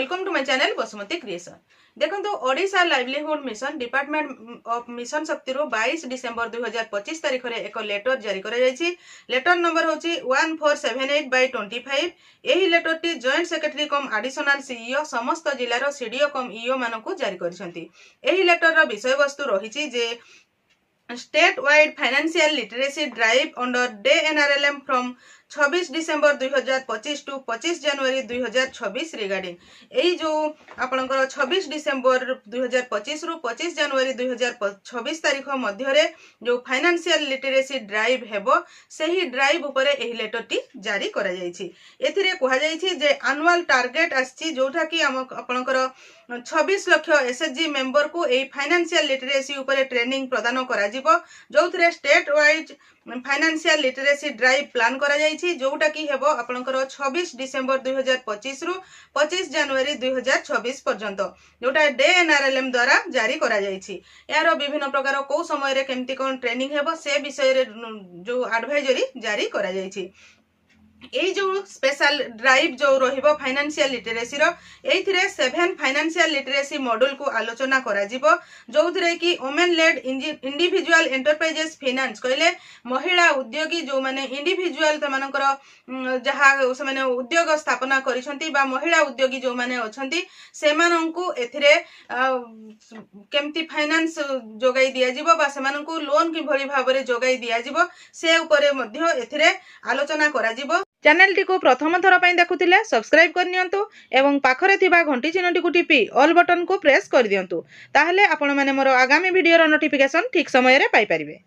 Welcome to my channel Basumati creation. देखो Odisha livelihood mission department of mission Shakti 22 December 2025 तारीख में एक लेटर जारी कर लेटर नंबर हूँ 1478/25। यही लेटर टी जॉइंट सेक्रेटरी कम एडिशनल सीईओ समस्त जिलार सीडीओ कम ईओ मानक जारी कर लेटर विषय वस्तु रही जे state wide financial literacy drive under DNRLM from 26 December 2025 to 25 January 2026 regarding यही जो आपणकर 26 डिसेंबर 2025 रु 25 जनवरी 2026 तारीख मध्य जो फाइनेंशियल लिटरेसी ड्राइव हेबो सही ड्राइव उपरे एही लेटर टी जारी करा जायछि। एथिरे कहा जायछि जे एनुअल टार्गेट आछि जोठा कि आपणकर 26 लाख एसएचजी मेंबर को ए फाइनेंशियल लिटरेसी उपरे ट्रेनिंग प्रदान करा जिवो जोथरे state wise financial literacy drive plan करा जायछि जोटा कि हेबो आपनकर 26 डिसेंबर 2025 रु 25 जनवरी 2026 पर्यंत जोटा DNRLM द्वारा जारी करा जायछि। यार विभिन्न प्रकार को समय रे केमती कोन ट्रेनिंग हेबो से विषय रे जो एडवाइजरी जारी करा जायछि। यही जो स्पेशल ड्राइव जो रहिबो फाइनेंशियल लिटरेसी रो एथिरे 7 फाइनेंशियल लिटरेसी मॉड्यूल को आलोचना करा जिवो जोथरे कि women lead individual enterprises finance कहले महिला उद्योगी जो माने इंडिविजुअल तमानकर जहा से माने उद्योग स्थापना करिसंती बा महिला उद्योगी जो माने अछंती सेमानंकु एथिरे केमती फाइनेंस जोगाई दिया जिवो बा सेमानंकु लोन कि भली भाबरे जोगाई दिया जिवो से उपरे मध्य एथिरे आलोचना करा जिवो। चैनल टी को प्रथम थर पई देखुतिले सब्सक्राइब कर नियंतु एवं पाखरे थिबा घंटी चिन्हटी को टिपी ऑल बटन को प्रेस कर दियंतु ताहले आपण माने मोर आगामी वीडियो रो नोटिफिकेशन ठीक समय रे पाई परिबे।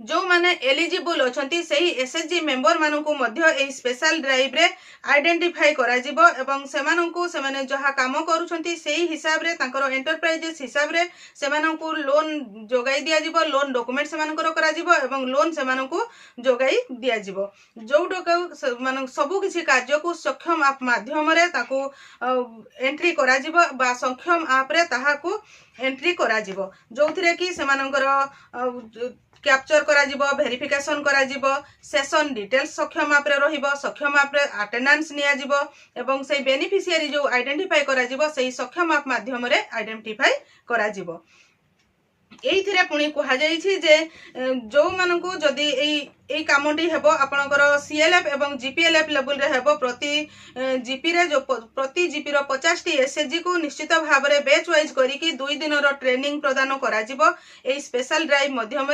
जो माने एलिजिबल अछंती सही एसएचजी मेंबर मानकु मध्य एही स्पेशल ड्राइव रे आइडेंटिफाई करा जिवो एवं सेमानकु सेमाने जहा काम करूछंती सेही हिसाब रे तांकर एंटरप्राइजेस हिसाब रे सेमानकु लोन जोगाई दिया जिवो लोन डॉक्यूमेंट सेमानकर करा जिवो एवं लोन सेमानकु जोगाई दिया जिवो जोटो मान सबु किछि कार्य को सक्षम आप माध्यम रे ताकू एंट्री करा जिवो बा सक्षम आप रे ताहाकू एंट्री करा जिवो जोथिरे कि सेमानकर कैप्चर करा जिवो वेरिफिकेशन करा जिवो सेशन डिटेल्स सक्षम आप रे रहिबो सक्षम आप रे अटेंडेंस निया जिवो एवं सेही बेनिफिशियरी जो आइडेंटिफाई करा जिवो सेही सक्षम आप माध्यम रे आइडेंटिफाई करा जिवो। एइथिरे पुणी कहा जायछि जे जो मानकु जदी एई कामटी हेबो आपनकर सीएलएफ एवं जीपीएलएफ लेवल रे हेबो प्रति जीपी रे जो प्रति जीपी रो 50 टी एसएचजी को निश्चित भाव रे बैच वाइज करी कि 2 दिन रो ट्रेनिंग प्रदान करा जिवो एई स्पेशल ड्राइव माध्यम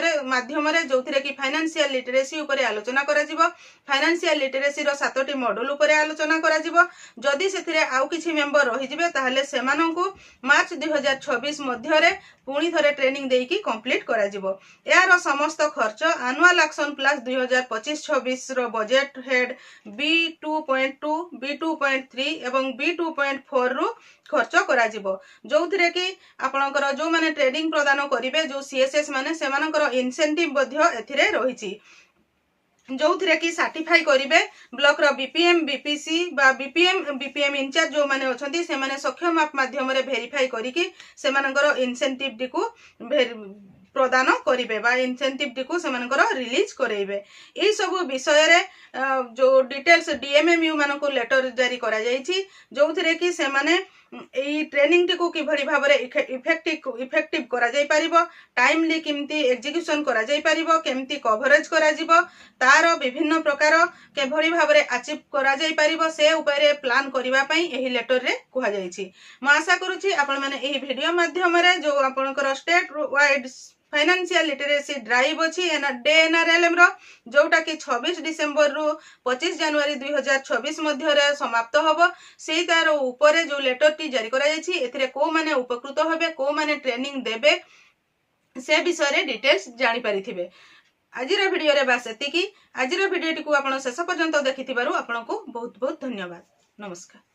रे जोथिरे कि फाइनेंशियल लिटरेसी उपरे आलोचना करा जिवो फाइनेंशियल लिटरेसी रो 7 टी मॉड्यूल उपरे आलोचना करा जिवो जदी सेथिरे आउ किछि मेंबर रहि जिवे ताहले सेमानंकु मार्च 2026 मध्य रे पुणी थरे ट्रेनिंग देकी कंप्लीट करा जिवो। यार समस्त खर्च एनुअल एक्शन प्लस 2025-26 रो बजेट हेड B2.2 B2.3 एवं B2.4 रु खर्च करा जिवो जोथिरे कि आपनकर जो माने ट्रेनिंग प्रदान करिवे जो सीएसएस माने सेमानकर इंसेंटिव मध्ये एथिरे रहिछि जोथिरे कि सर्टिफाई करिवे ब्लॉक रो बीपीएम बीपीसी बा बीपीएम इंचार्ज जो माने अछंती से माने सक्षम आप माध्यम रे वेरीफाई करी कि सेमानकर इंसेंटिव टी को प्रदान करिवे बा इंसेंटिव टी को सेमानकर रिलीज करेइबे। एई सब विषय रे जो डिटेल्स डीएमएमयू मानको लेटर जारी करा जायछि जोथिरे कि सेमाने एई ट्रेनिंग टी को किभली भाबरे इफेक्टिव करा जाय परिबो टाइमली किमती एग्जीक्यूशन करा जाय परिबो केमती कवरेज करा जिवो तार विभिन्न प्रकार केभली भाबरे अचीव करा जाय परिबो से ऊपर प्लान करिवा पई एही लेटर रे कहा जायछि। म आशा करूछि आपण माने एही वीडियो माध्यम रे जो आपनकर state wide financial literacy drive अछि DNRLM रो जोटा कि 26 डिसेंबर रु 25 जनवरी 2026 मध्य रे समाप्त होबो सेही तार ऊपर जो लेटर टी जारी करा जायछि एथिरे को माने उपकृत होबे को माने ट्रेनिंग देबे से विषय रे डिटेल्स जानि परिथिबे। आजिर वीडियो रे बास एतिकी आजिर वीडियो टी को आपण शेष पर्यंत देखिथिबारु आपनको बहुत बहुत धन्यवाद। नमस्कार।